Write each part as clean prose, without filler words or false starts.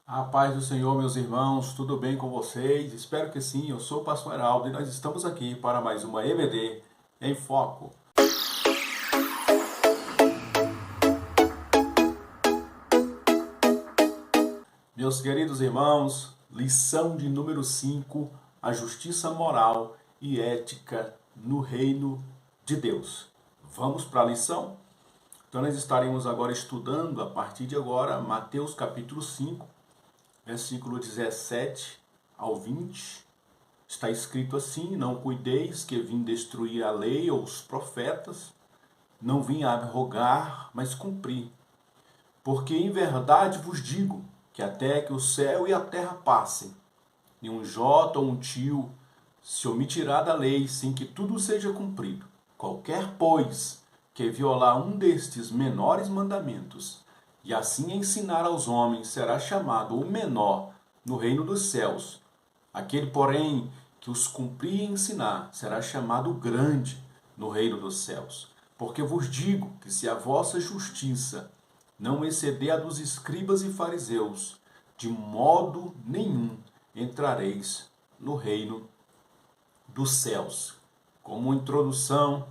A paz do Senhor, meus irmãos, tudo bem com vocês? Espero que sim. Eu sou o pastor Heraldo e nós estamos aqui para mais uma EBD em Foco. Meus queridos irmãos, lição de número 5: a justiça moral e ética no reino de Deus. Vamos para a lição? Então nós estaremos agora estudando, a partir de agora, Mateus capítulo 5, versículo 17 ao 20. Está escrito assim: não cuideis que vim destruir a lei ou os profetas, não vim abrogar, mas cumprir. Porque em verdade vos digo que até que o céu e a terra passem, nenhum jota ou um tio se omitirá da lei, sem que tudo seja cumprido. Qualquer, pois, que violar um destes menores mandamentos, e assim ensinar aos homens, será chamado o menor no reino dos céus. Aquele, porém, que os cumprir e ensinar, será chamado grande no reino dos céus. Porque vos digo que se a vossa justiça não exceder a dos escribas e fariseus, de modo nenhum entrareis no reino dos céus. Como introdução,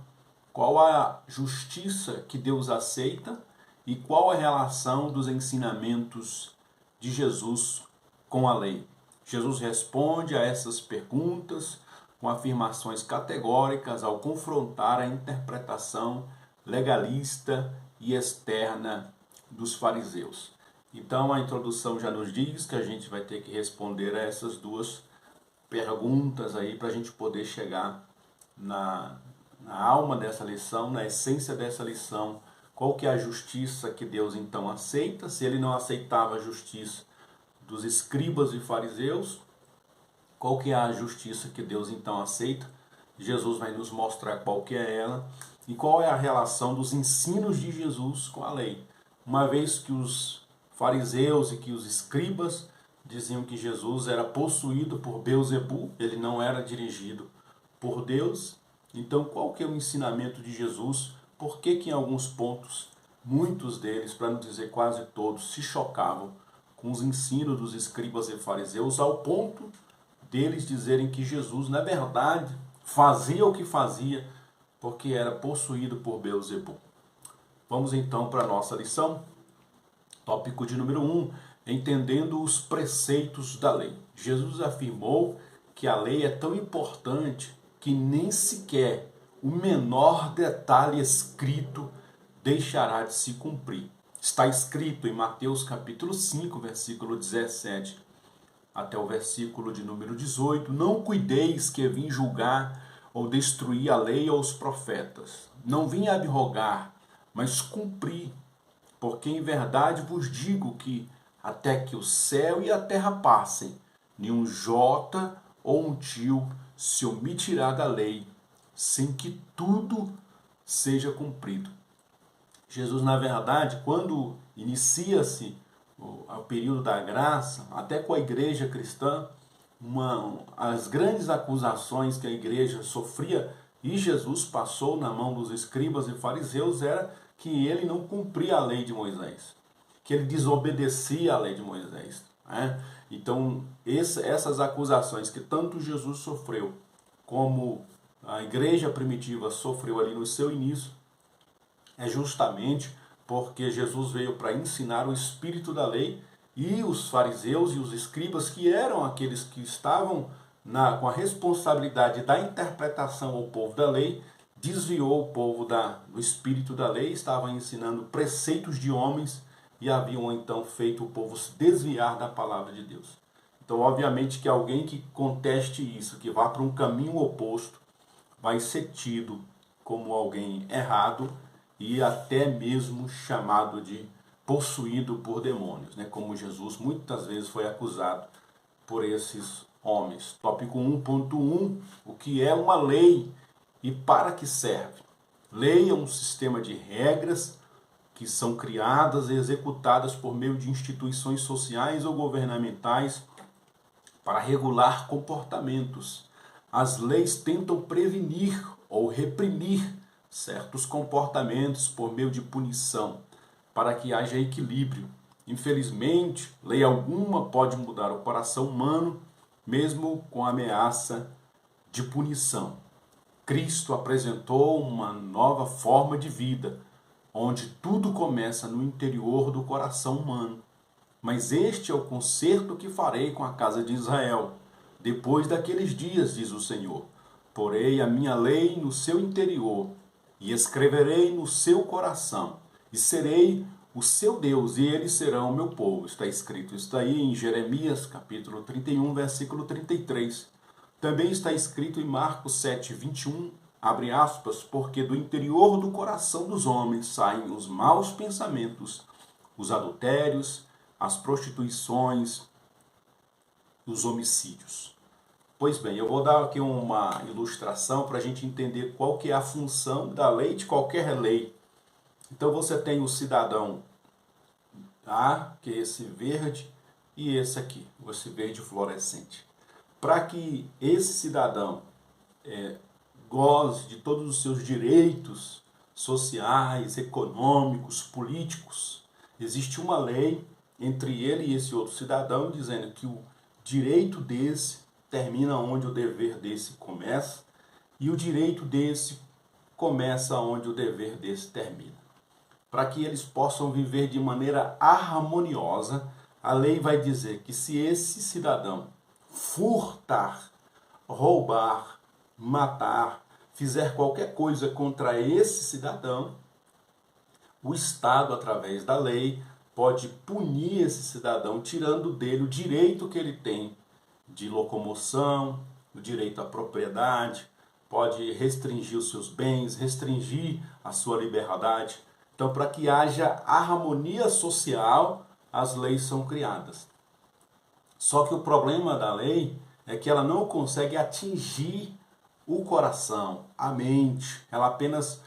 qual a justiça que Deus aceita e qual a relação dos ensinamentos de Jesus com a lei? Jesus responde a essas perguntas com afirmações categóricas ao confrontar a interpretação legalista e externa dos fariseus. Então a introdução já nos diz que a gente vai ter que responder a essas duas perguntas aí para a gente poder chegar na alma dessa lição, na essência dessa lição. Qual que é a justiça que Deus então aceita? Se ele não aceitava a justiça dos escribas e fariseus, qual que é a justiça que Deus então aceita? Jesus vai nos mostrar qual que é ela e qual é a relação dos ensinos de Jesus com a lei. Uma vez que os fariseus e que os escribas diziam que Jesus era possuído por Beelzebul, ele não era dirigido por Deus. Então, qual que é o ensinamento de Jesus? Por que que em alguns pontos, muitos deles, para não dizer quase todos, se chocavam com os ensinos dos escribas e fariseus, ao ponto deles dizerem que Jesus, na verdade, fazia o que fazia porque era possuído por Beelzebul. Vamos então para a nossa lição. Tópico de número 1, entendendo os preceitos da lei. Jesus afirmou que a lei é tão importante que nem sequer o menor detalhe escrito deixará de se cumprir. Está escrito em Mateus capítulo 5, versículo 17 até o versículo de número 18, não cuideis que vim julgar ou destruir a lei ou os profetas. Não vim abrogar, mas cumprir. Porque em verdade vos digo que até que o céu e a terra passem, nenhum jota ou um tio se omitirá da lei, sem que tudo seja cumprido. Jesus, na verdade, quando inicia-se o período da graça, até com a igreja cristã, as grandes acusações que a igreja sofria e Jesus passou na mão dos escribas e fariseus era que ele não cumpria a lei de Moisés, que ele desobedecia a lei de Moisés. Né? Então, essas acusações que tanto Jesus sofreu, como a igreja primitiva sofreu ali no seu início, é justamente porque Jesus veio para ensinar o espírito da lei e os fariseus e os escribas, que eram aqueles que estavam com a responsabilidade da interpretação ao povo da lei, desviou o povo do espírito da lei, estavam ensinando preceitos de homens e haviam então feito o povo se desviar da palavra de Deus. Então, obviamente que alguém que conteste isso, que vá para um caminho oposto, vai ser tido como alguém errado e até mesmo chamado de possuído por demônios, né? Como Jesus muitas vezes foi acusado por esses homens. Tópico 1.1, o que é uma lei e para que serve? Lei é um sistema de regras que são criadas e executadas por meio de instituições sociais ou governamentais para regular comportamentos. As leis tentam prevenir ou reprimir certos comportamentos por meio de punição, para que haja equilíbrio. Infelizmente, lei alguma pode mudar o coração humano, mesmo com ameaça de punição. Cristo apresentou uma nova forma de vida, onde tudo começa no interior do coração humano. Mas este é o concerto que farei com a casa de Israel. Depois daqueles dias, diz o Senhor, porei a minha lei no seu interior e escreverei no seu coração, e serei o seu Deus, e eles serão o meu povo. Está escrito isso aí em Jeremias, capítulo 31, versículo 33. Também está escrito em Marcos 7, 21, abre aspas, porque do interior do coração dos homens saem os maus pensamentos, os adultérios, as prostituições, os homicídios. Pois bem, eu vou dar aqui uma ilustração para a gente entender qual que é a função da lei, de qualquer lei. Então você tem o cidadão A, que é esse verde, e esse aqui, esse verde fluorescente. Para que esse cidadão goze de todos os seus direitos sociais, econômicos, políticos, existe uma lei entre ele e esse outro cidadão dizendo que o direito desse termina onde o dever desse começa e o direito desse começa onde o dever desse termina. Para que eles possam viver de maneira harmoniosa, a lei vai dizer que se esse cidadão furtar, roubar, matar, fizer qualquer coisa contra esse cidadão, o Estado, através da lei, pode punir esse cidadão, tirando dele o direito que ele tem de locomoção, o direito à propriedade, pode restringir os seus bens, restringir a sua liberdade. Então, para que haja harmonia social, as leis são criadas. Só que o problema da lei é que ela não consegue atingir o coração, a mente. Ela apenas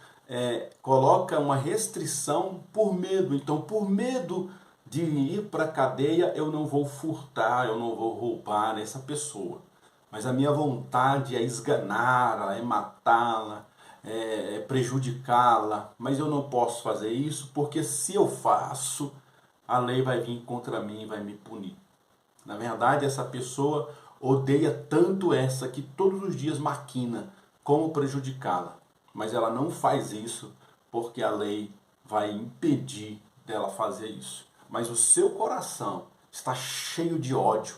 coloca uma restrição por medo. Então, por medo de ir para a cadeia, eu não vou furtar, eu não vou roubar essa pessoa. Mas a minha vontade é esganá-la, é matá-la, é prejudicá-la. Mas eu não posso fazer isso, porque se eu faço, a lei vai vir contra mim e vai me punir. Na verdade, essa pessoa odeia tanto essa que todos os dias maquina como prejudicá-la. Mas ela não faz isso porque a lei vai impedir dela fazer isso. Mas o seu coração está cheio de ódio.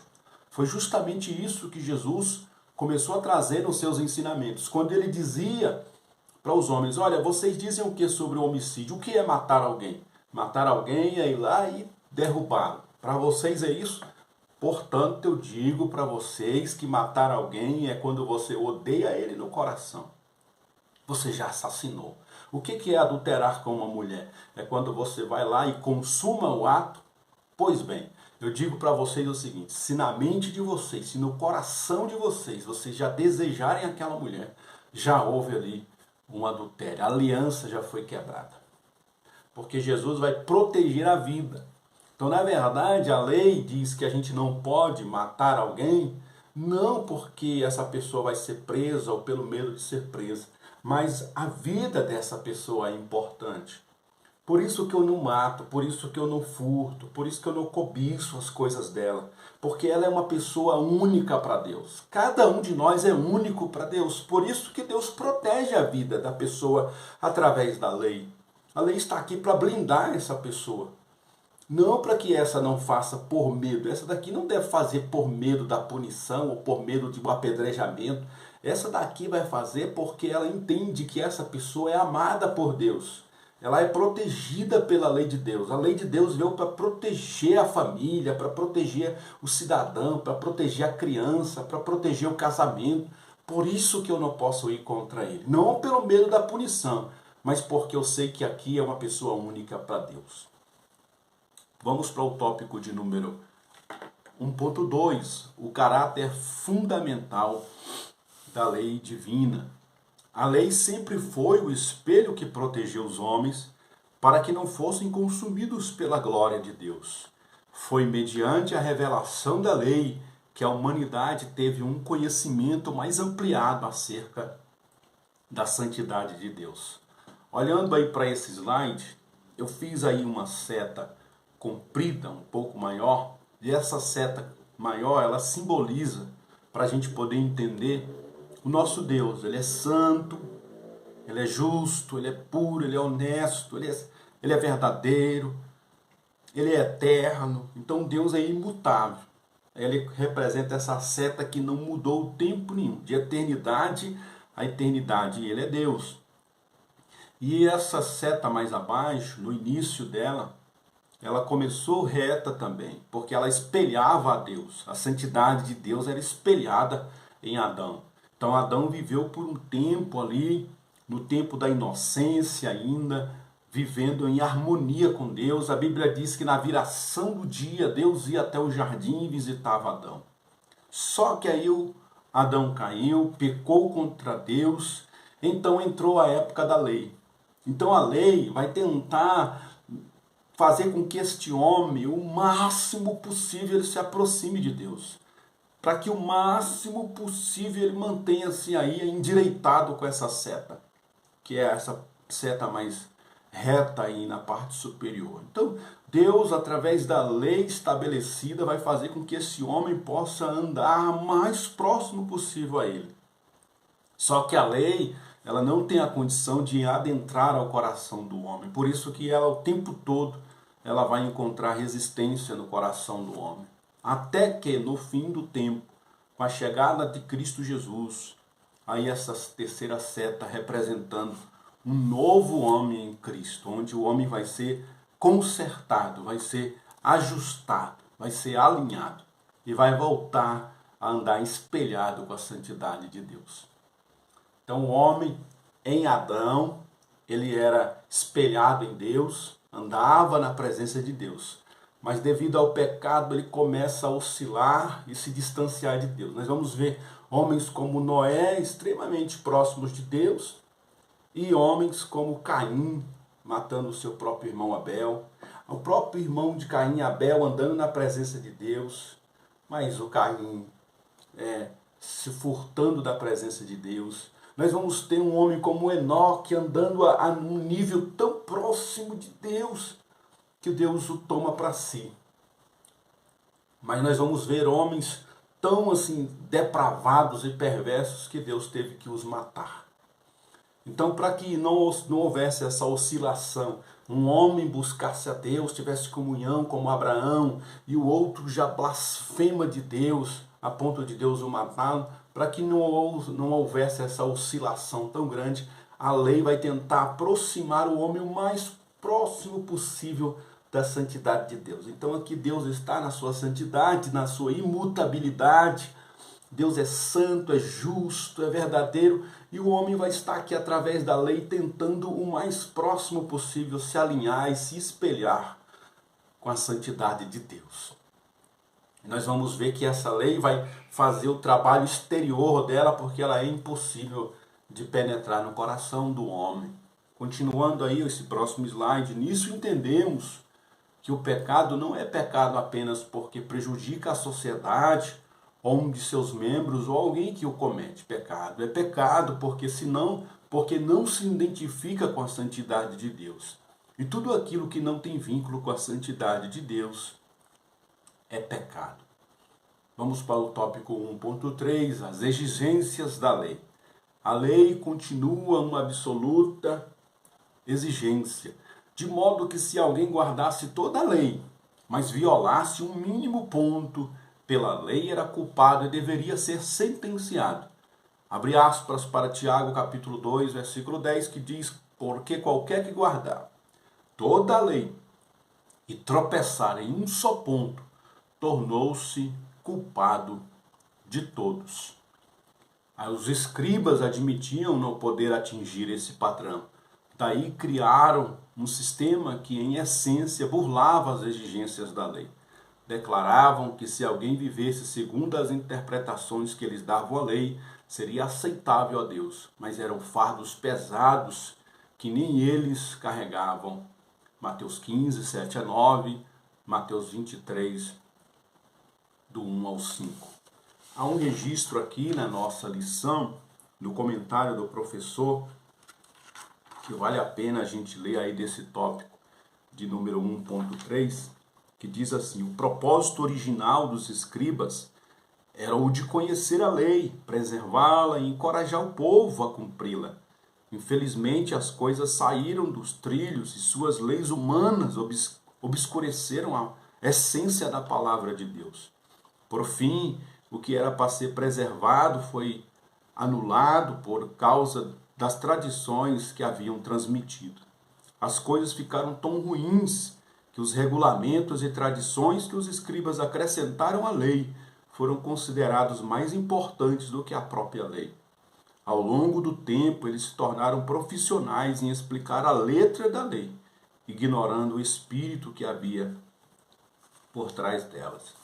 Foi justamente isso que Jesus começou a trazer nos seus ensinamentos. Quando ele dizia para os homens, olha, vocês dizem o que sobre o homicídio? O que é matar alguém? Matar alguém é ir lá e derrubá-lo. Para vocês é isso? Portanto, eu digo para vocês que matar alguém é quando você odeia ele no coração. Você já assassinou. O que é adulterar com uma mulher? É quando você vai lá e consuma o ato? Pois bem, eu digo para vocês o seguinte, se na mente de vocês, se no coração de vocês, vocês já desejarem aquela mulher, já houve ali um adultério, a aliança já foi quebrada. Porque Jesus vai proteger a vida. Então, na verdade, a lei diz que a gente não pode matar alguém, não porque essa pessoa vai ser presa ou pelo medo de ser presa, mas a vida dessa pessoa é importante. Por isso que eu não mato, por isso que eu não furto, por isso que eu não cobiço as coisas dela, porque ela é uma pessoa única para Deus. Cada um de nós é único para Deus, por isso que Deus protege a vida da pessoa através da lei. A lei está aqui para blindar essa pessoa. Não para que essa não faça por medo. Essa daqui não deve fazer por medo da punição ou por medo de um apedrejamento. Essa daqui vai fazer porque ela entende que essa pessoa é amada por Deus. Ela é protegida pela lei de Deus. A lei de Deus veio para proteger a família, para proteger o cidadão, para proteger a criança, para proteger o casamento. Por isso que eu não posso ir contra ele. Não pelo medo da punição, mas porque eu sei que aqui é uma pessoa única para Deus. Vamos para o tópico de número 1.2, o caráter fundamental da lei divina. A lei sempre foi o espelho que protegeu os homens para que não fossem consumidos pela glória de Deus. Foi mediante a revelação da lei que a humanidade teve um conhecimento mais ampliado acerca da santidade de Deus. Olhando aí para esse slide, eu fiz aí uma seta comprida, um pouco maior, e essa seta maior, ela simboliza, para a gente poder entender, o nosso Deus. Ele é santo, ele é justo, ele é puro, ele é honesto, ele é verdadeiro, ele é eterno. Então Deus é imutável. Ele representa essa seta que não mudou o tempo nenhum, de eternidade a eternidade. Ele é Deus. E essa seta mais abaixo, no início dela, ela começou reta também, porque ela espelhava a Deus. A santidade de Deus era espelhada em Adão. Então Adão viveu por um tempo ali, no tempo da inocência ainda, vivendo em harmonia com Deus. A Bíblia diz que na viração do dia, Deus ia até o jardim e visitava Adão. Só que aí Adão caiu, pecou contra Deus, então entrou a época da lei. Então a lei vai tentar fazer com que este homem, o máximo possível, ele se aproxime de Deus. Para que o máximo possível ele mantenha-se aí endireitado com essa seta, que é essa seta mais reta aí na parte superior. Então, Deus, através da lei estabelecida, vai fazer com que esse homem possa andar mais próximo possível a ele. Só que a lei, ela não tem a condição de adentrar ao coração do homem. Por isso que ela, o tempo todo, ela vai encontrar resistência no coração do homem. Até que, no fim do tempo, com a chegada de Cristo Jesus, aí essa terceira seta representando um novo homem em Cristo, onde o homem vai ser consertado, vai ser ajustado, vai ser alinhado e vai voltar a andar espelhado com a santidade de Deus. Então o homem em Adão, ele era espelhado em Deus, andava na presença de Deus. Mas devido ao pecado, ele começa a oscilar e se distanciar de Deus. Nós vamos ver homens como Noé, extremamente próximos de Deus, e homens como Caim, matando o seu próprio irmão Abel. O próprio irmão de Caim, Abel, andando na presença de Deus, mas o Caim se furtando da presença de Deus. Nós vamos ter um homem como Enoque, andando a um nível tão próximo de Deus, que Deus o toma para si. Mas nós vamos ver homens tão assim depravados e perversos que Deus teve que os matar. Então, para que não houvesse essa oscilação, um homem buscasse a Deus, tivesse comunhão como Abraão, e o outro já blasfema de Deus, a ponto de Deus o matá-lo, para que não houvesse essa oscilação tão grande, a lei vai tentar aproximar o homem o mais próximo possível da santidade de Deus. Então aqui Deus está na sua santidade, na sua imutabilidade. Deus é santo, é justo, é verdadeiro, e o homem vai estar aqui através da lei tentando o mais próximo possível se alinhar e se espelhar com a santidade de Deus. Nós vamos ver que essa lei vai fazer o trabalho exterior dela, porque ela é impossível de penetrar no coração do homem. Continuando aí esse próximo slide, nisso entendemos que o pecado não é pecado apenas porque prejudica a sociedade, ou um de seus membros, ou alguém que o comete pecado. É pecado porque não se identifica com a santidade de Deus. E tudo aquilo que não tem vínculo com a santidade de Deus é pecado. Vamos para o tópico 1.3, as exigências da lei. A lei continua uma absoluta exigência, de modo que se alguém guardasse toda a lei, mas violasse um mínimo ponto pela lei, era culpado e deveria ser sentenciado. Abre aspas para Tiago, capítulo 2, versículo 10, que diz: porque qualquer que guardar toda a lei e tropeçar em um só ponto, tornou-se culpado de todos. Os escribas admitiam não poder atingir esse padrão. Daí criaram um sistema que, em essência, burlava as exigências da lei. Declaravam que se alguém vivesse segundo as interpretações que eles davam à lei, seria aceitável a Deus, mas eram fardos pesados que nem eles carregavam. Mateus 15, 7 a 9, Mateus 23, do 1 ao 5. Há um registro aqui na nossa lição, no comentário do professor, que vale a pena a gente ler aí desse tópico de número 1.3, que diz assim: o propósito original dos escribas era o de conhecer a lei, preservá-la e encorajar o povo a cumpri-la. Infelizmente, as coisas saíram dos trilhos e suas leis humanas obscureceram a essência da palavra de Deus. Por fim, o que era para ser preservado foi anulado por causa das tradições que haviam transmitido. As coisas ficaram tão ruins que os regulamentos e tradições que os escribas acrescentaram à lei foram considerados mais importantes do que a própria lei. Ao longo do tempo, eles se tornaram profissionais em explicar a letra da lei, ignorando o espírito que havia por trás delas.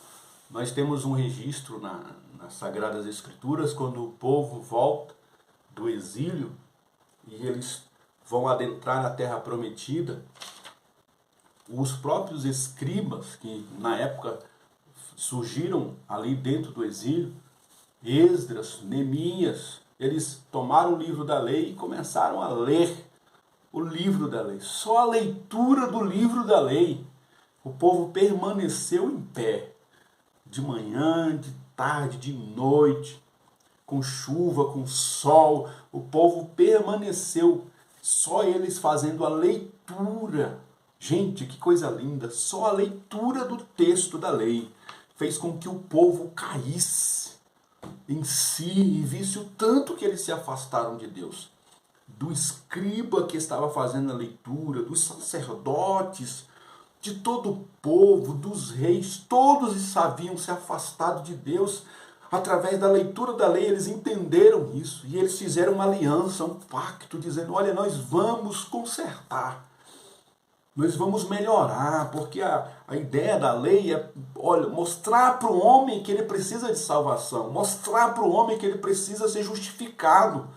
Nós temos um registro nas Sagradas Escrituras, quando o povo volta do exílio e eles vão adentrar na Terra Prometida, os próprios escribas, que na época surgiram ali dentro do exílio, Esdras, Neemias, eles tomaram o livro da lei e começaram a ler o livro da lei. Só a leitura do livro da lei, o povo permaneceu em pé, de manhã, de tarde, de noite, com chuva, com sol, o povo permaneceu, só eles fazendo a leitura. Gente, que coisa linda! Só a leitura do texto da lei fez com que o povo caísse em si e visse o tanto que eles se afastaram de Deus. Do escriba que estava fazendo a leitura, dos sacerdotes, de todo o povo, dos reis, todos haviam se afastado de Deus. Através da leitura da lei, eles entenderam isso e eles fizeram uma aliança, um pacto, dizendo: olha, nós vamos consertar, nós vamos melhorar, porque a ideia da lei é, olha, mostrar para o homem que ele precisa de salvação, mostrar para o homem que ele precisa ser justificado.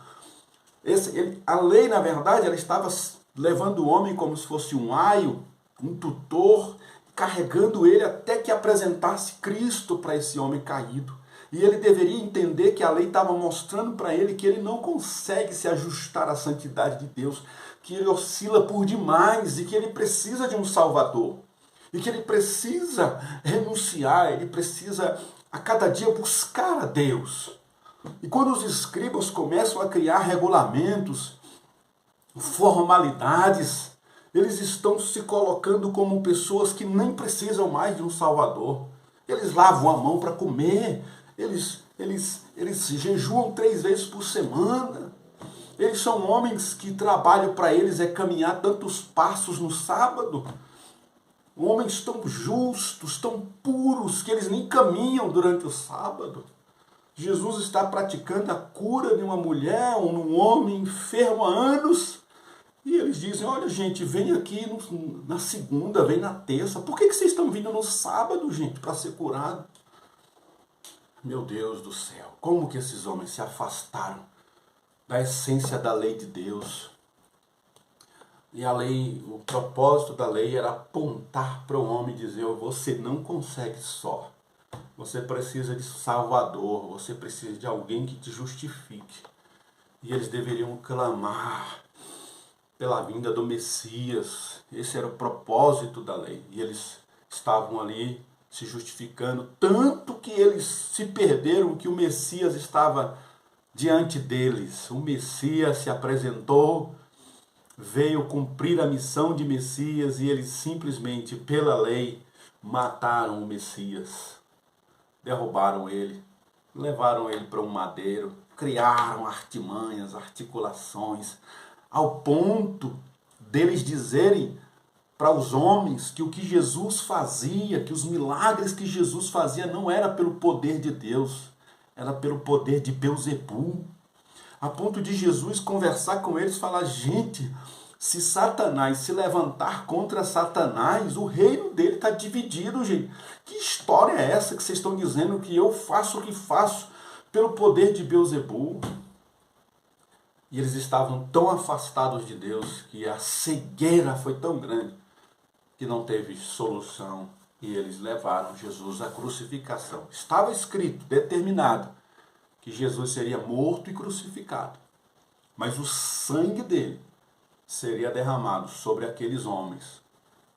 A lei, na verdade, ela estava levando o homem como se fosse um aio, um tutor, carregando ele até que apresentasse Cristo para esse homem caído. E ele deveria entender que a lei estava mostrando para ele que ele não consegue se ajustar à santidade de Deus, que ele oscila por demais e que ele precisa de um Salvador. E que ele precisa renunciar, ele precisa a cada dia buscar a Deus. E quando os escribas começam a criar regulamentos, formalidades, eles estão se colocando como pessoas que nem precisam mais de um Salvador. Eles lavam a mão para comer, eles jejuam 3 vezes por semana. Eles são homens que trabalho para eles é caminhar tantos passos no sábado. Homens tão justos, tão puros, que eles nem caminham durante o sábado. Jesus está praticando a cura de uma mulher ou de um homem enfermo há anos. E eles dizem: olha, gente, vem aqui na segunda, vem na terça. Por que vocês estão vindo no sábado, gente, para ser curado? Meu Deus do céu, como que esses homens se afastaram da essência da lei de Deus. E a lei, o propósito da lei era apontar para o homem e dizer: você não consegue só. Você precisa de Salvador, você precisa de alguém que te justifique. E eles deveriam clamar pela vinda do Messias. Esse era o propósito da lei. E eles estavam ali se justificando, tanto que eles se perderam que o Messias estava diante deles. O Messias se apresentou, veio cumprir a missão de Messias e eles simplesmente, pela lei, mataram o Messias. Derrubaram ele, levaram ele para um madeiro, criaram artimanhas, articulações, ao ponto deles dizerem para os homens que o que Jesus fazia, que os milagres que Jesus fazia não era pelo poder de Deus, era pelo poder de Beelzebul. A ponto de Jesus conversar com eles e falar: gente, se Satanás se levantar contra Satanás, o reino dele está dividido, gente. Que história é essa que vocês estão dizendo que eu faço o que faço pelo poder de Beelzebul? E eles estavam tão afastados de Deus que a cegueira foi tão grande que não teve solução. E eles levaram Jesus à crucificação. Estava escrito, determinado, que Jesus seria morto e crucificado. Mas o sangue dele seria derramado sobre aqueles homens,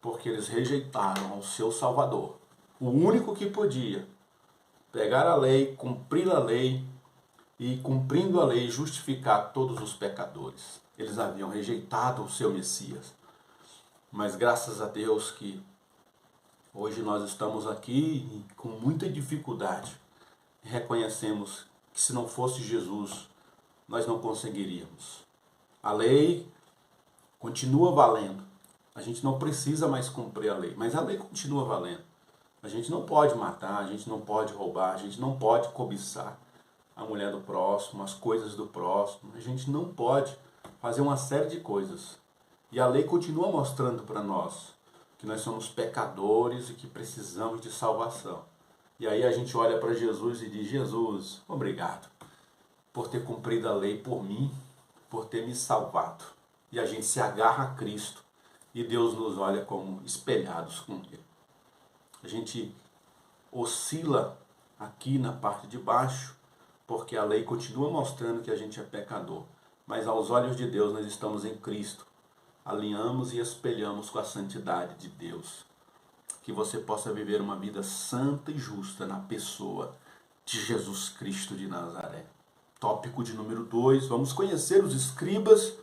porque eles rejeitaram o seu Salvador. O único que podia pegar a lei, cumprir a lei e, cumprindo a lei, justificar todos os pecadores. Eles haviam rejeitado o seu Messias. Mas graças a Deus que hoje nós estamos aqui e com muita dificuldade reconhecemos que se não fosse Jesus, nós não conseguiríamos. A lei continua valendo. A gente não precisa mais cumprir a lei, mas a lei continua valendo. A gente não pode matar, a gente não pode roubar, a gente não pode cobiçar a mulher do próximo, as coisas do próximo. A gente não pode fazer uma série de coisas. E a lei continua mostrando para nós que nós somos pecadores e que precisamos de salvação. E aí a gente olha para Jesus e diz: Jesus, obrigado por ter cumprido a lei por mim, por ter me salvado. E a gente se agarra a Cristo e Deus nos olha como espelhados com Ele. A gente oscila aqui na parte de baixo, porque a lei continua mostrando que a gente é pecador. Mas aos olhos de Deus nós estamos em Cristo. Alinhamos e espelhamos com a santidade de Deus. Que você possa viver uma vida santa e justa na pessoa de Jesus Cristo de Nazaré. Tópico de número 2, vamos conhecer os escribas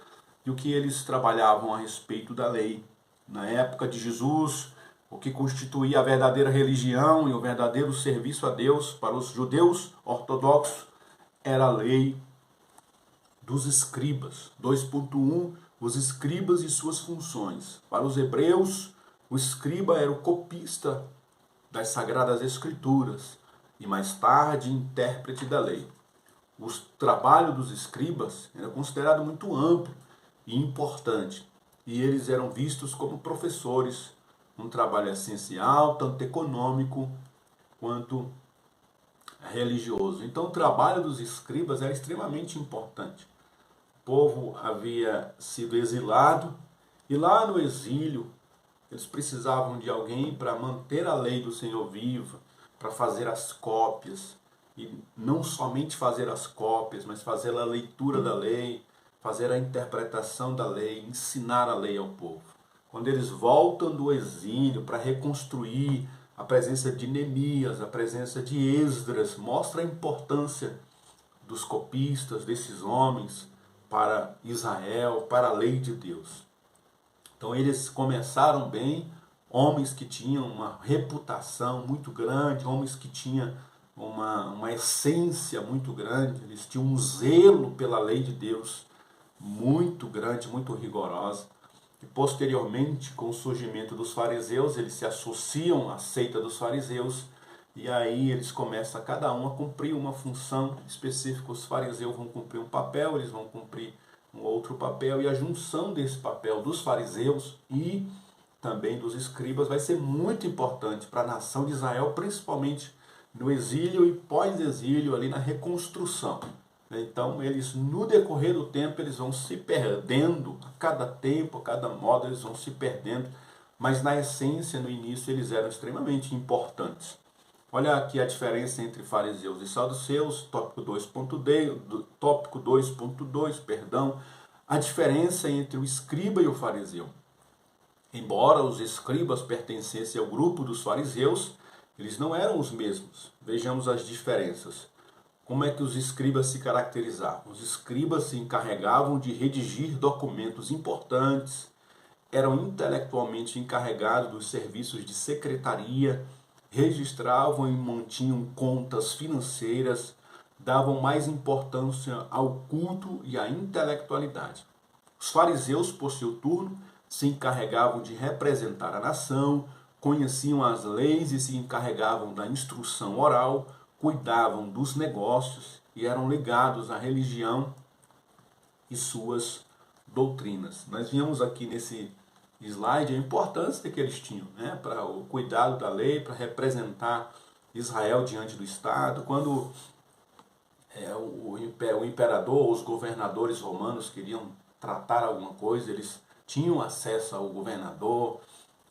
e o que eles trabalhavam a respeito da lei. Na época de Jesus, o que constituía a verdadeira religião e o verdadeiro serviço a Deus para os judeus ortodoxos era a lei dos escribas. 2.1, os escribas e suas funções. Para os hebreus, o escriba era o copista das Sagradas Escrituras e mais tarde intérprete da lei. O trabalho dos escribas era considerado muito amplo e importante, e eles eram vistos como professores, um trabalho essencial, tanto econômico quanto religioso. Então o trabalho dos escribas era extremamente importante. O povo havia sido exilado, e lá no exílio eles precisavam de alguém para manter a lei do Senhor viva, para fazer as cópias. E não somente fazer as cópias, mas fazer a leitura da lei, fazer a interpretação da lei, ensinar a lei ao povo. Quando eles voltam do exílio para reconstruir, a presença de Neemias, a presença de Esdras, mostra a importância dos copistas, desses homens, para Israel, para a lei de Deus. Então eles começaram bem, homens que tinham uma reputação muito grande, homens que tinham uma essência muito grande, eles tinham um zelo pela lei de Deus muito grande, muito rigorosa. E posteriormente, com o surgimento dos fariseus, eles se associam à seita dos fariseus, e aí eles começam cada um a cumprir uma função específica. Os fariseus vão cumprir um papel, eles vão cumprir um outro papel, e a junção desse papel dos fariseus e também dos escribas vai ser muito importante para a nação de Israel, principalmente no exílio e pós-exílio, ali na reconstrução. Então, eles, no decorrer do tempo, eles vão se perdendo, a cada tempo, a cada modo, eles vão se perdendo, mas na essência, no início, eles eram extremamente importantes. Olha aqui a diferença entre fariseus e saduceus, tópico 2.2, a diferença entre o escriba e o fariseu. Embora os escribas pertencessem ao grupo dos fariseus, eles não eram os mesmos. Vejamos as diferenças. Como é que os escribas se caracterizavam? Os escribas se encarregavam de redigir documentos importantes, eram intelectualmente encarregados dos serviços de secretaria, registravam e mantinham contas financeiras, davam mais importância ao culto e à intelectualidade. Os fariseus, por seu turno, se encarregavam de representar a nação, conheciam as leis e se encarregavam da instrução oral, cuidavam dos negócios e eram ligados à religião e suas doutrinas. Nós vimos aqui nesse slide a importância que eles tinham, né, para o cuidado da lei, para representar Israel diante do Estado. Quando o imperador, os governadores romanos queriam tratar alguma coisa, eles tinham acesso ao governador,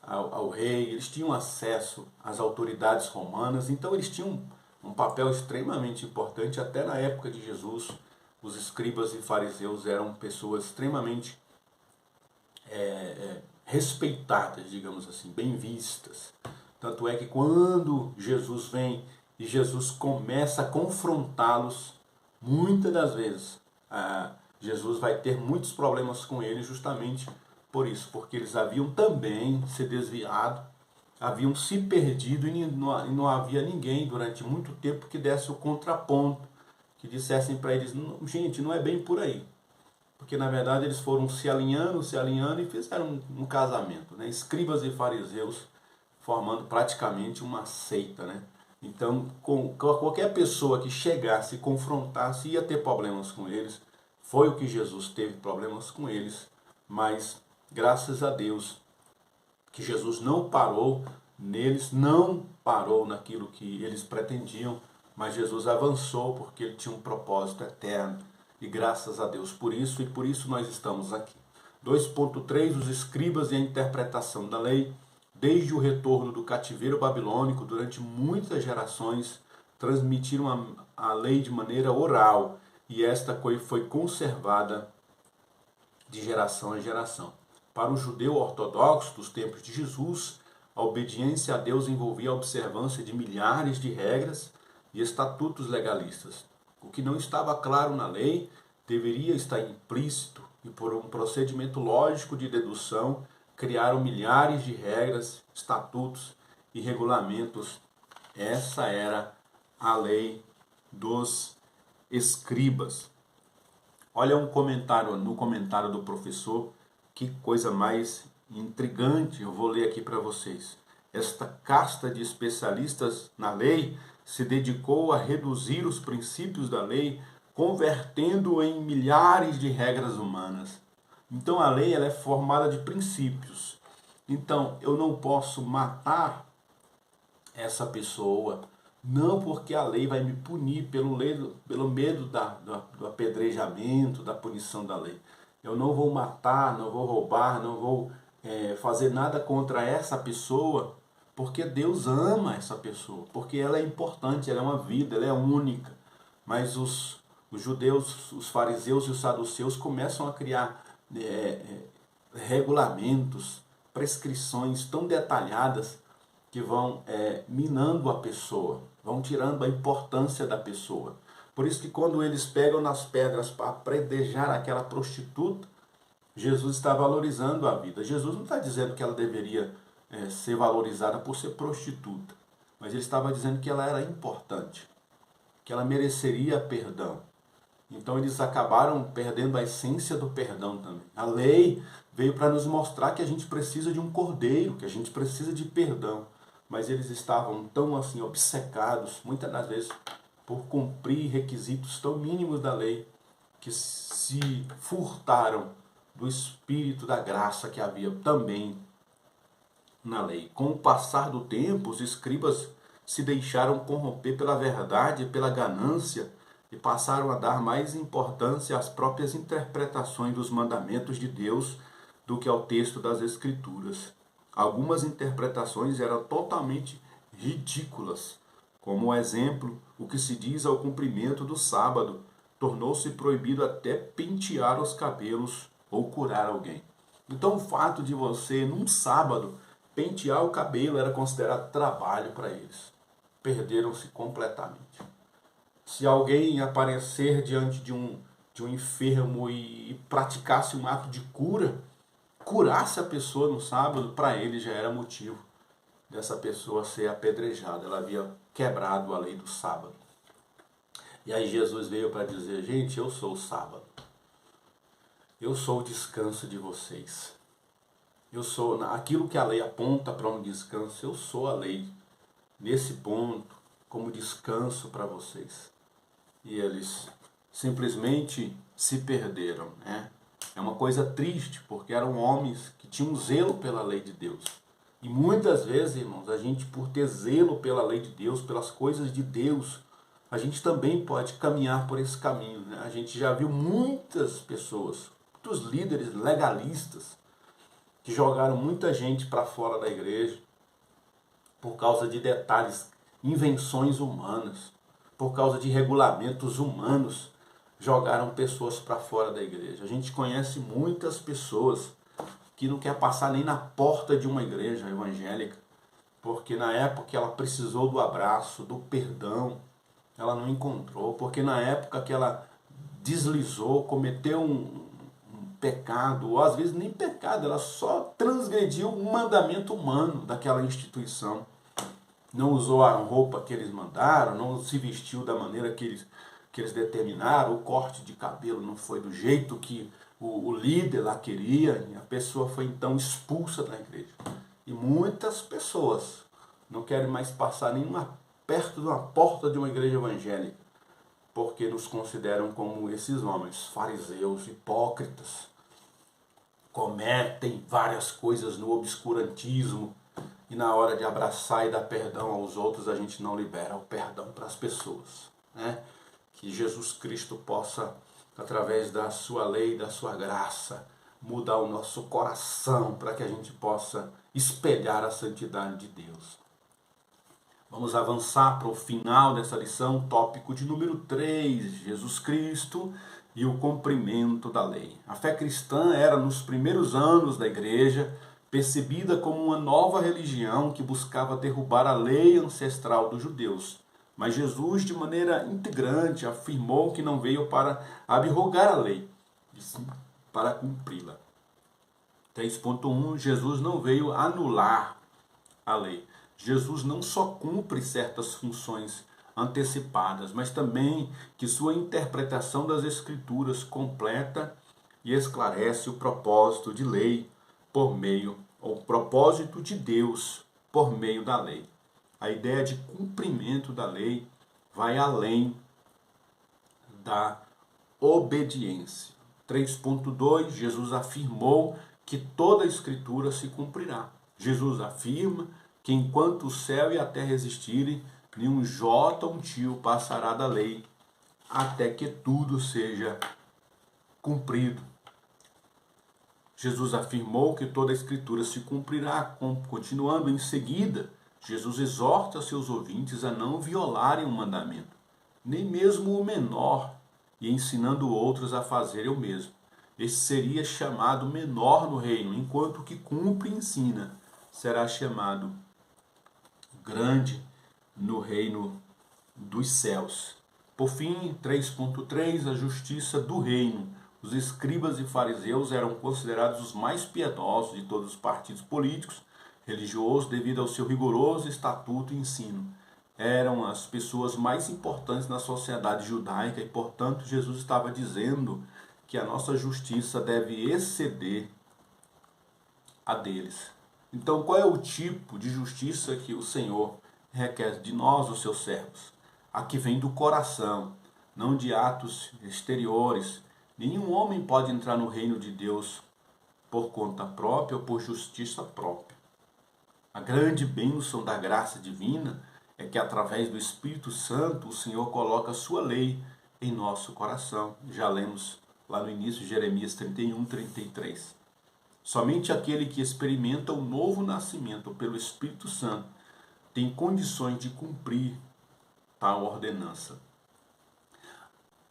ao rei, eles tinham acesso às autoridades romanas, então eles tinham um papel extremamente importante. Até na época de Jesus, os escribas e fariseus eram pessoas extremamente respeitadas, digamos assim, bem vistas. Tanto é que quando Jesus vem e Jesus começa a confrontá-los, muitas das vezes Jesus vai ter muitos problemas com eles justamente por isso, porque eles haviam também se desviado, haviam se perdido e não havia ninguém durante muito tempo que desse o contraponto, que dissessem para eles, gente, não é bem por aí. Porque na verdade eles foram se alinhando e fizeram um casamento, né? Escribas e fariseus formando praticamente uma seita, né? Então, qualquer pessoa que chegasse e confrontasse ia ter problemas com eles. Foi o que Jesus teve problemas com eles, mas graças a Deus que Jesus não parou neles, não parou naquilo que eles pretendiam, mas Jesus avançou porque ele tinha um propósito eterno. E graças a Deus por isso, e por isso nós estamos aqui. 2.3, os escribas e a interpretação da lei. Desde o retorno do cativeiro babilônico, durante muitas gerações, transmitiram a lei de maneira oral, e esta foi conservada de geração em geração. Para o judeu ortodoxo dos tempos de Jesus, a obediência a Deus envolvia a observância de milhares de regras e estatutos legalistas. O que não estava claro na lei deveria estar implícito, e por um procedimento lógico de dedução, criaram milhares de regras, estatutos e regulamentos. Essa era a lei dos escribas. Olha no comentário do professor, que coisa mais intrigante, eu vou ler aqui para vocês. Esta casta de especialistas na lei se dedicou a reduzir os princípios da lei, convertendo-o em milhares de regras humanas. Então a lei ela é formada de princípios. Então eu não posso matar essa pessoa, não porque a lei vai me punir pelo medo do apedrejamento, da punição da lei. Eu não vou matar, não vou roubar, não vou fazer nada contra essa pessoa, porque Deus ama essa pessoa, porque ela é importante, ela é uma vida, ela é única. Mas os judeus, os fariseus e os saduceus começam a criar regulamentos, prescrições tão detalhadas que vão minando a pessoa, vão tirando a importância da pessoa. Por isso que quando eles pegam nas pedras para apedrejar aquela prostituta, Jesus está valorizando a vida. Jesus não está dizendo que ela deveria ser valorizada por ser prostituta, mas ele estava dizendo que ela era importante, que ela mereceria perdão. Então eles acabaram perdendo a essência do perdão também. A lei veio para nos mostrar que a gente precisa de um cordeiro, que a gente precisa de perdão. Mas eles estavam tão assim obcecados, muitas das vezes, por cumprir requisitos tão mínimos da lei, que se furtaram do espírito da graça que havia também na lei. Com o passar do tempo, os escribas se deixaram corromper pela verdade e pela ganância, e passaram a dar mais importância às próprias interpretações dos mandamentos de Deus do que ao texto das Escrituras. Algumas interpretações eram totalmente ridículas, como o exemplo, o que se diz ao cumprimento do sábado, tornou-se proibido até pentear os cabelos ou curar alguém. Então o fato de você, num sábado, pentear o cabelo era considerado trabalho para eles. Perderam-se completamente. Se alguém aparecer diante de um enfermo e praticasse um ato de cura, curasse a pessoa no sábado, para ele já era motivo dessa pessoa ser apedrejada. Ela havia quebrado a lei do sábado. E aí Jesus veio para dizer, gente, eu sou o sábado. Eu sou o descanso de vocês. Eu sou aquilo que a lei aponta para um descanso, eu sou a lei nesse ponto, como descanso para vocês. E eles simplesmente se perderam, né? É uma coisa triste, porque eram homens que tinham zelo pela lei de Deus. E muitas vezes, irmãos, a gente, por ter zelo pela lei de Deus, pelas coisas de Deus, a gente também pode caminhar por esse caminho, né? A gente já viu muitas pessoas, muitos líderes legalistas, que jogaram muita gente para fora da igreja por causa de detalhes, invenções humanas, por causa de regulamentos humanos, jogaram pessoas para fora da igreja. A gente conhece muitas pessoas que não quer passar nem na porta de uma igreja evangélica, porque na época que ela precisou do abraço, do perdão, ela não encontrou, porque na época que ela deslizou, cometeu um pecado, ou às vezes nem pecado, ela só transgrediu um mandamento humano daquela instituição. Não usou a roupa que eles mandaram, não se vestiu da maneira que eles determinaram, o corte de cabelo não foi do jeito que o líder lá queria, e a pessoa foi então expulsa da igreja. E muitas pessoas não querem mais passar nem perto de uma porta de uma igreja evangélica, porque nos consideram como esses homens, fariseus, hipócritas, cometem várias coisas no obscurantismo, e na hora de abraçar e dar perdão aos outros, a gente não libera o perdão para as pessoas, né? Que Jesus Cristo possa, através da sua lei, da sua graça, mudar o nosso coração para que a gente possa espelhar a santidade de Deus. Vamos avançar para o final dessa lição, tópico de número 3, Jesus Cristo e o cumprimento da lei. A fé cristã era, nos primeiros anos da igreja, percebida como uma nova religião que buscava derrubar a lei ancestral dos judeus. Mas Jesus, de maneira integrante, afirmou que não veio para abrogar a lei, e sim para cumpri-la. 3.1, Jesus não veio anular a lei. Jesus não só cumpre certas funções antecipadas, mas também que sua interpretação das Escrituras completa e esclarece o propósito de lei por meio, ou o propósito de Deus por meio da lei. A ideia de cumprimento da lei vai além da obediência. 3.2, Jesus afirmou que toda a Escritura se cumprirá. Jesus afirma que enquanto o céu e a terra existirem, nenhum jota ou um tio passará da lei, até que tudo seja cumprido. Jesus afirmou que toda a Escritura se cumprirá. Continuando em seguida, Jesus exorta seus ouvintes a não violarem o mandamento, nem mesmo o menor, e ensinando outros a fazerem o mesmo. Este seria chamado menor no reino, enquanto o que cumpre e ensina será chamado grande no reino dos céus. Por fim, 3.3, a justiça do reino. Os escribas e fariseus eram considerados os mais piedosos de todos os partidos políticos, religiosos, devido ao seu rigoroso estatuto e ensino. Eram as pessoas mais importantes na sociedade judaica e, portanto, Jesus estava dizendo que a nossa justiça deve exceder a deles. Então, qual é o tipo de justiça que o Senhor requer de nós, os seus servos? A que vem do coração, não de atos exteriores. Nenhum homem pode entrar no reino de Deus por conta própria ou por justiça própria. A grande bênção da graça divina é que, através do Espírito Santo, o Senhor coloca a sua lei em nosso coração. Já lemos lá no início, Jeremias 31, 33. Somente aquele que experimenta o novo nascimento pelo Espírito Santo tem condições de cumprir tal ordenança.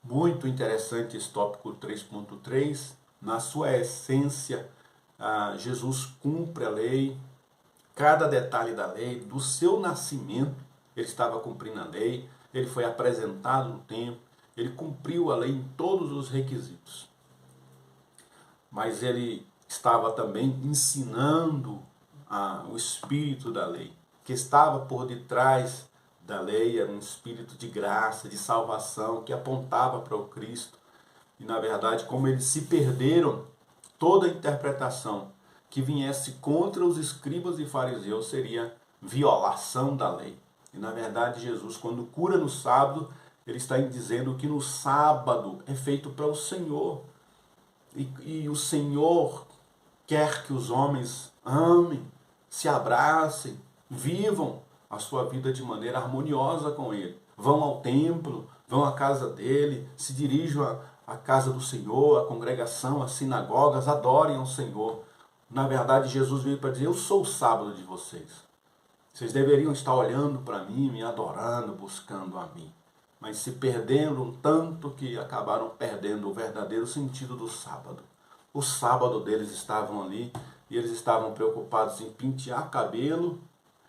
Muito interessante esse tópico 3.3. Na sua essência, Jesus cumpre a lei, cada detalhe da lei, do seu nascimento, ele estava cumprindo a lei, ele foi apresentado no templo, ele cumpriu a lei em todos os requisitos. Mas ele estava também ensinando o espírito da lei, que estava por detrás da lei, era um espírito de graça, de salvação, que apontava para o Cristo. E, na verdade, como eles se perderam, toda a interpretação que viesse contra os escribas e fariseus seria violação da lei. E, na verdade, Jesus, quando cura no sábado, ele está dizendo que no sábado é feito para o Senhor. E o Senhor quer que os homens amem, se abracem, vivam a sua vida de maneira harmoniosa com Ele. Vão ao templo, vão à casa dele, se dirijam à casa do Senhor, à congregação, às sinagogas, adorem ao Senhor. Na verdade, Jesus veio para dizer, eu sou o sábado de vocês. Vocês deveriam estar olhando para mim, me adorando, buscando a mim. Mas se perderam tanto que acabaram perdendo o verdadeiro sentido do sábado. O sábado deles estavam ali e eles estavam preocupados em pentear cabelo,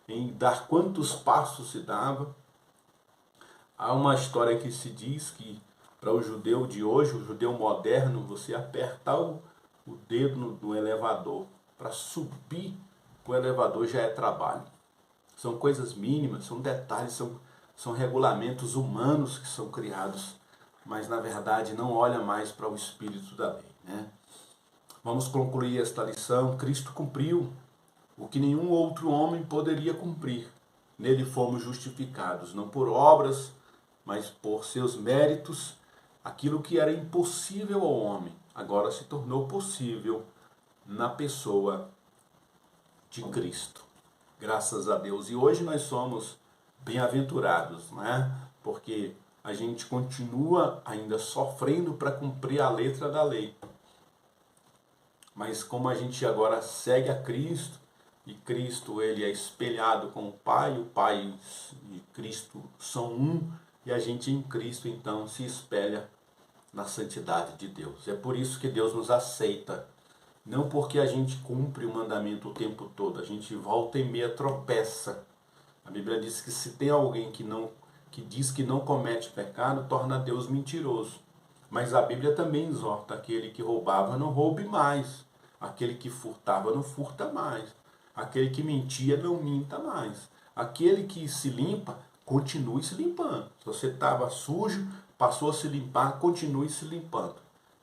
em dar quantos passos se dava. Há uma história que se diz que para o judeu de hoje, o judeu moderno, você apertar o dedo no elevador para subir o elevador já é trabalho. São coisas mínimas, são detalhes, são regulamentos humanos que são criados, mas na verdade não olha mais para o espírito da lei, né? Vamos concluir esta lição. Cristo cumpriu o que nenhum outro homem poderia cumprir. Nele fomos justificados, não por obras, mas por seus méritos. Aquilo que era impossível ao homem, agora se tornou possível na pessoa de Cristo. Graças a Deus. E hoje nós somos bem-aventurados, né? Porque a gente continua ainda sofrendo para cumprir a letra da lei. Mas como a gente agora segue a Cristo, e Cristo ele é espelhado com o Pai e Cristo são um, e a gente em Cristo então se espelha na santidade de Deus. É por isso que Deus nos aceita. Não porque a gente cumpre o mandamento o tempo todo, a gente volta e meia tropeça. A Bíblia diz que se tem alguém que diz que não comete pecado, torna Deus mentiroso. Mas a Bíblia também exorta: aquele que roubava, não roube mais. Aquele que furtava, não furta mais. Aquele que mentia, não minta mais. Aquele que se limpa, continue se limpando. Se você estava sujo, passou a se limpar, continue se limpando.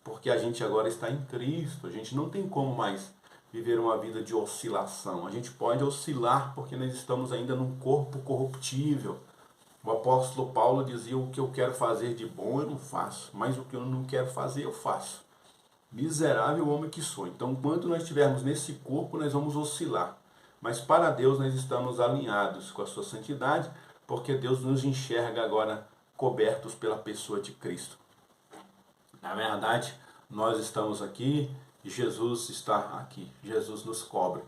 Porque a gente agora está em Cristo, a gente não tem como mais viver uma vida de oscilação. A gente pode oscilar porque nós estamos ainda num corpo corruptível. O apóstolo Paulo dizia: o que eu quero fazer de bom eu não faço, mas o que eu não quero fazer eu faço. Miserável homem que sou. Então, enquanto nós estivermos nesse corpo, nós vamos oscilar. Mas para Deus nós estamos alinhados com a sua santidade, porque Deus nos enxerga agora cobertos pela pessoa de Cristo. Na verdade, nós estamos aqui e Jesus está aqui. Jesus nos cobre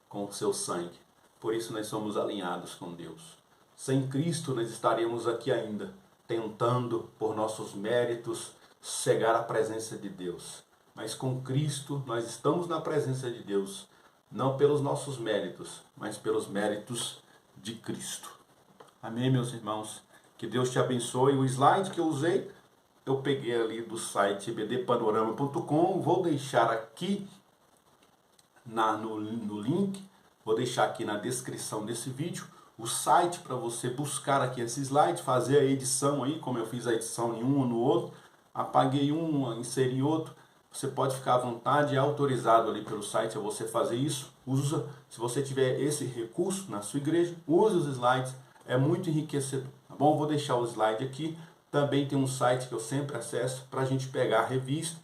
com o seu sangue. Por isso nós somos alinhados com Deus. Sem Cristo nós estaríamos aqui ainda, tentando por nossos méritos chegar à presença de Deus. Mas com Cristo nós estamos na presença de Deus, não pelos nossos méritos, mas pelos méritos de Cristo. Amém, meus irmãos? Que Deus te abençoe. O slide que eu usei, eu peguei ali do site ebdpanorama.com, vou deixar aqui no link, vou deixar aqui na descrição desse vídeo, o site para você buscar aqui esse slide, fazer a edição aí, como eu fiz a edição em um ou no outro, apaguei um, inseri outro. Você pode ficar à vontade, é autorizado ali pelo site a você fazer isso. Usa, se você tiver esse recurso na sua igreja, use os slides, é muito enriquecedor, tá bom? Vou deixar o slide aqui. Também tem um site que eu sempre acesso para a gente pegar a revista,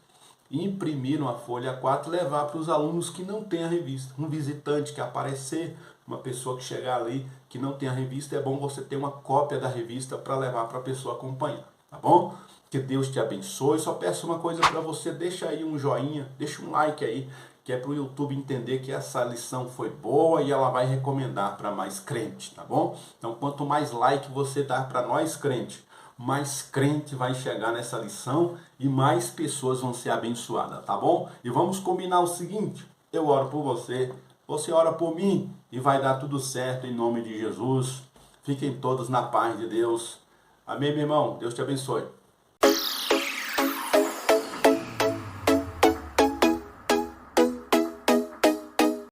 imprimir numa folha A4 e levar para os alunos que não têm a revista. Um visitante que aparecer, uma pessoa que chegar ali que não tem a revista, é bom você ter uma cópia da revista para levar para a pessoa acompanhar, tá bom? Que Deus te abençoe. Só peço uma coisa para você, deixa aí um joinha, deixa um like aí, que é para o YouTube entender que essa lição foi boa e ela vai recomendar para mais crente, tá bom? Então, quanto mais like você dar para nós crentes, mais crente vai chegar nessa lição e mais pessoas vão ser abençoadas, tá bom? E vamos combinar o seguinte: eu oro por você, você ora por mim e vai dar tudo certo em nome de Jesus. Fiquem todos na paz de Deus. Amém, meu irmão? Deus te abençoe.